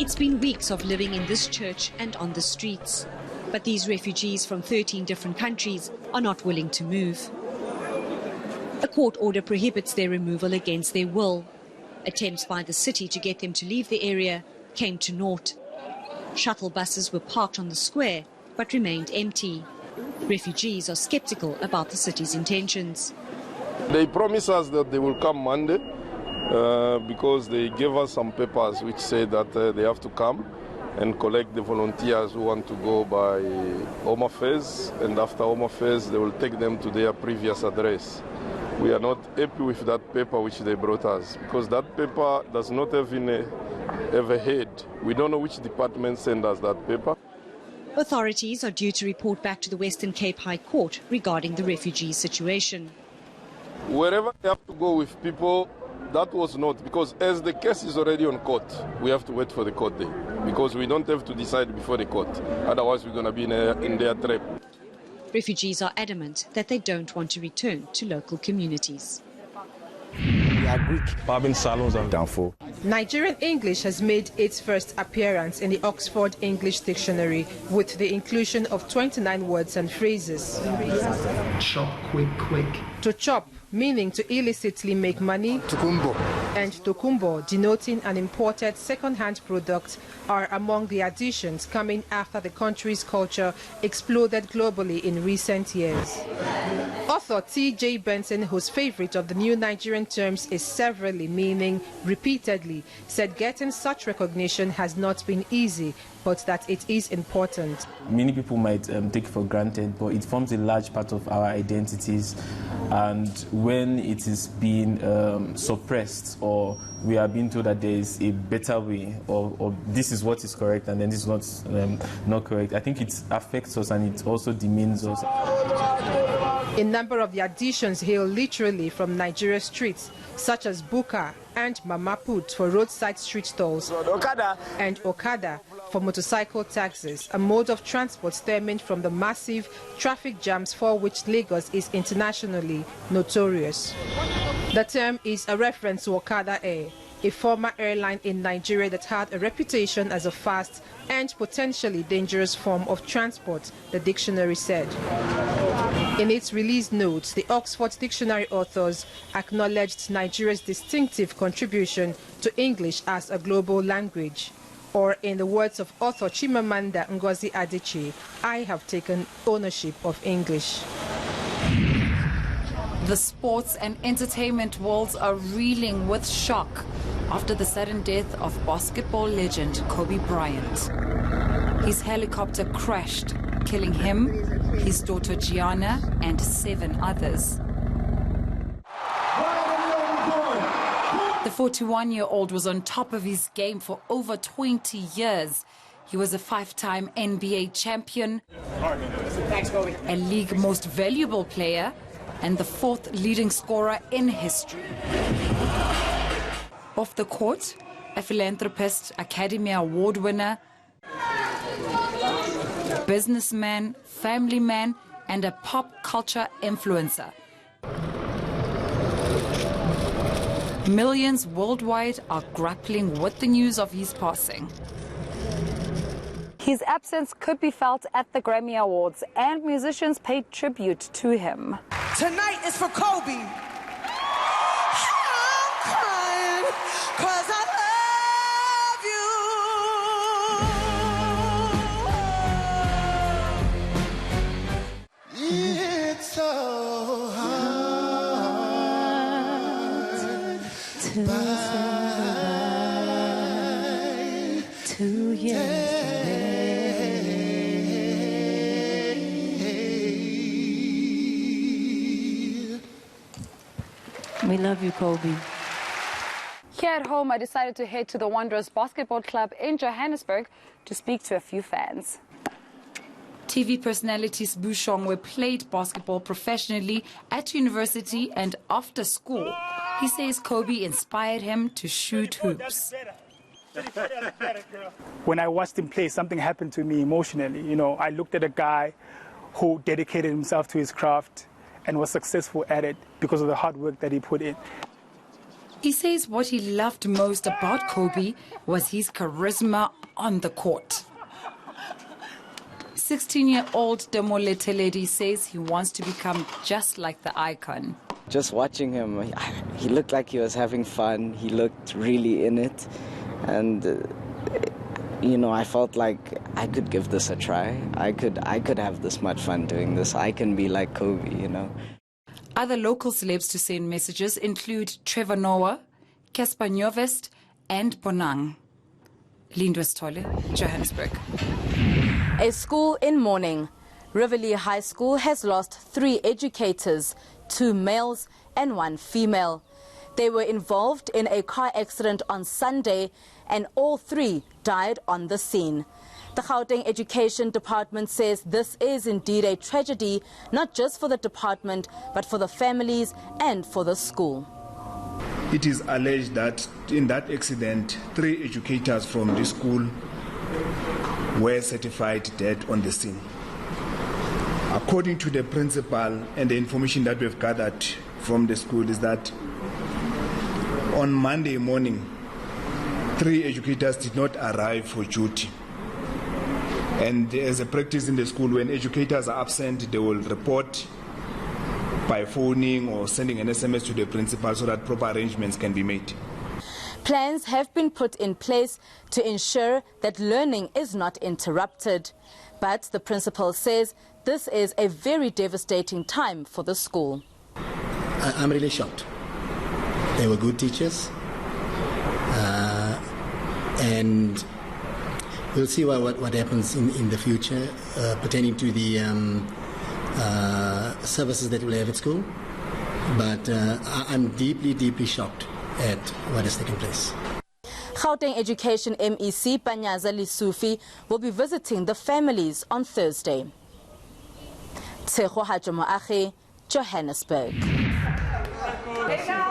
It's been weeks of living in this church and on the streets. But these refugees from 13 different countries are not willing to move. A court order prohibits their removal against their will. Attempts by the city to get them to leave the area came to naught. Shuttle buses were parked on the square but remained empty. Refugees are skeptical about the city's intentions. They promise us that they will come Monday because they gave us some papers which say that they have to come and collect the volunteers who want to go by Home Affairs, and after Home Affairs they will take them to their previous address. We are not happy with that paper which they brought us, because that paper does not have a head. We don't know which department sent us that paper. Authorities are due to report back to the Western Cape High Court regarding the refugee situation. Wherever they have to go with people, that was not, because as the case is already on court, we have to wait for the court day, because we don't have to decide before the court. Otherwise, we're going to be in their trap. Refugees are adamant that they don't want to return to local communities. We are Greek. Barbing salons are downfall. Nigerian English has made its first appearance in the Oxford English Dictionary with the inclusion of 29 words and phrases. Chop, quick, quick. To chop, meaning to illicitly make money, Tukumbo, and tokumbo, denoting an imported second-hand product, are among the additions coming after the country's culture exploded globally in recent years. Author T.J. Benson, whose favorite of the new Nigerian terms is severally, meaning repeatedly, said getting such recognition has not been easy, but that it is important. Many people might take for granted, but it forms a large part of our identities. And when it is being suppressed, or we are being told that there is a better way, or this is what is correct and then this is not correct, I think it affects us and it also demeans us. A number of the additions hail literally from Nigeria's streets, such as buka and mama put for roadside street stalls, and okada for motorcycle taxis, a mode of transport stemming from the massive traffic jams for which Lagos is internationally notorious. The term is a reference to Okada Air, a former airline in Nigeria that had a reputation as a fast and potentially dangerous form of transport, the dictionary said. In its release notes, the Oxford Dictionary authors acknowledged Nigeria's distinctive contribution to English as a global language. Or in the words of author Chimamanda Ngozi Adichie, I have taken ownership of English. The sports and entertainment worlds are reeling with shock after the sudden death of basketball legend Kobe Bryant. His helicopter crashed, killing him, his daughter Gianna, and 7 others. The 41-year-old was on top of his game for over 20 years. He was a 5-time NBA champion, a league most valuable player, and the 4th leading scorer in history. Off the court, a philanthropist, Academy Award winner, businessman, family man, and a pop culture influencer. Millions worldwide are grappling with the news of his passing. His absence could be felt at the Grammy Awards, and musicians paid tribute to him. Tonight is for Kobe. I'm crying 'cause I love you. It's so hard to say 2 years. We love you, Kobe. Here at home, I decided to head to the Wanderers Basketball Club in Johannesburg to speak to a few fans. TV personalities Bushongwe played basketball professionally at university and after school. He says Kobe inspired him to shoot hoops. When I watched him play, something happened to me emotionally. You know, I looked at a guy who dedicated himself to his craft and was successful at it because of the hard work that he put in. He says what he loved most about Kobe was his charisma on the court. 16-year-old Demole Teledi says he wants to become just like the icon. Just watching him, he looked like he was having fun. He looked really in it. And, you know, I felt like I could give this a try. I could have this much fun doing this. I can be like Kobe, you know. Other local celebs to send messages include Trevor Noah, Casper Nyovest and Bonang. Lindwes Tolle, Johannesburg. A school in mourning. Rivoli High School has lost 3 educators, 2 males and 1 female. They were involved in a car accident on Sunday and all 3 died on the scene. The Gauteng Education Department says this is indeed a tragedy, not just for the department, but for the families and for the school. It is alleged that in that accident, 3 educators from the school were certified dead on the scene. According to the principal and the information that we've gathered from the school is that on Monday morning, 3 educators did not arrive for duty. And as a practice in the school, when educators are absent, they will report by phoning or sending an SMS to the principal so that proper arrangements can be made. Plans have been put in place to ensure that learning is not interrupted. But the principal says this is a very devastating time for the school. I'm really shocked. They were good teachers. And we'll see what happens in the future pertaining to the services that we'll have at school. But I'm deeply, deeply shocked at what has taken place. Gauteng Education MEC Panyaza Lisufi will be visiting the families on Thursday. Tshego Hajomoage, Johannesburg.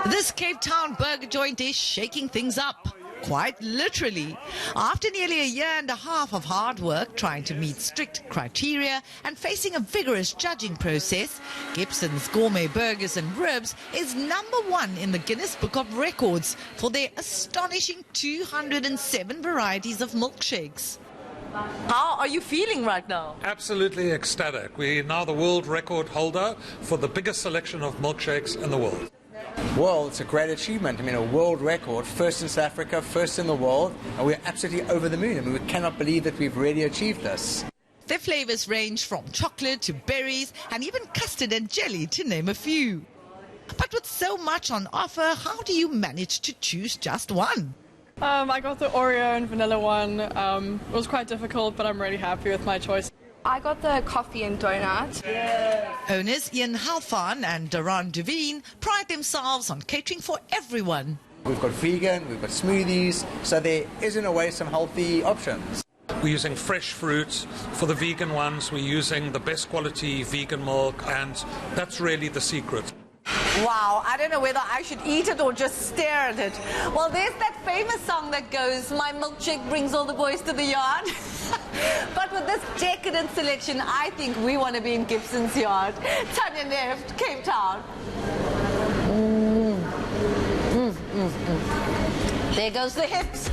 This Cape Town burger joint is shaking things up. Quite literally. After nearly a year and a half of hard work trying to meet strict criteria and facing a vigorous judging process, Gibsons Gourmet Burgers and Ribs is #1 in the Guinness Book of Records for their astonishing 207 varieties of milkshakes. How are you feeling right now? Absolutely ecstatic. We're now the world record holder for the biggest selection of milkshakes in the world. Well, it's a great achievement. I mean, a world record, first in South Africa, first in the world, and we're absolutely over the moon. I mean, we cannot believe that we've really achieved this. Their flavors range from chocolate to berries and even custard and jelly, to name a few. But with so much on offer, how do you manage to choose just one? I got the Oreo and vanilla one. It was quite difficult, but I'm really happy with my choice. I got the coffee and donut. Owners Ian Halfan and Duran Devine pride themselves on catering for everyone. We've got vegan, we've got smoothies, so there is in a way some healthy options. We're using fresh fruits. For the vegan ones, we're using the best quality vegan milk, and that's really the secret. Wow, I don't know whether I should eat it or just stare at it. Well, there's that famous song that goes, "My milkshake brings all the boys to the yard." But with this decadent selection, I think we want to be in Gibson's yard. Tanya Neft, Cape Town. There goes the hips.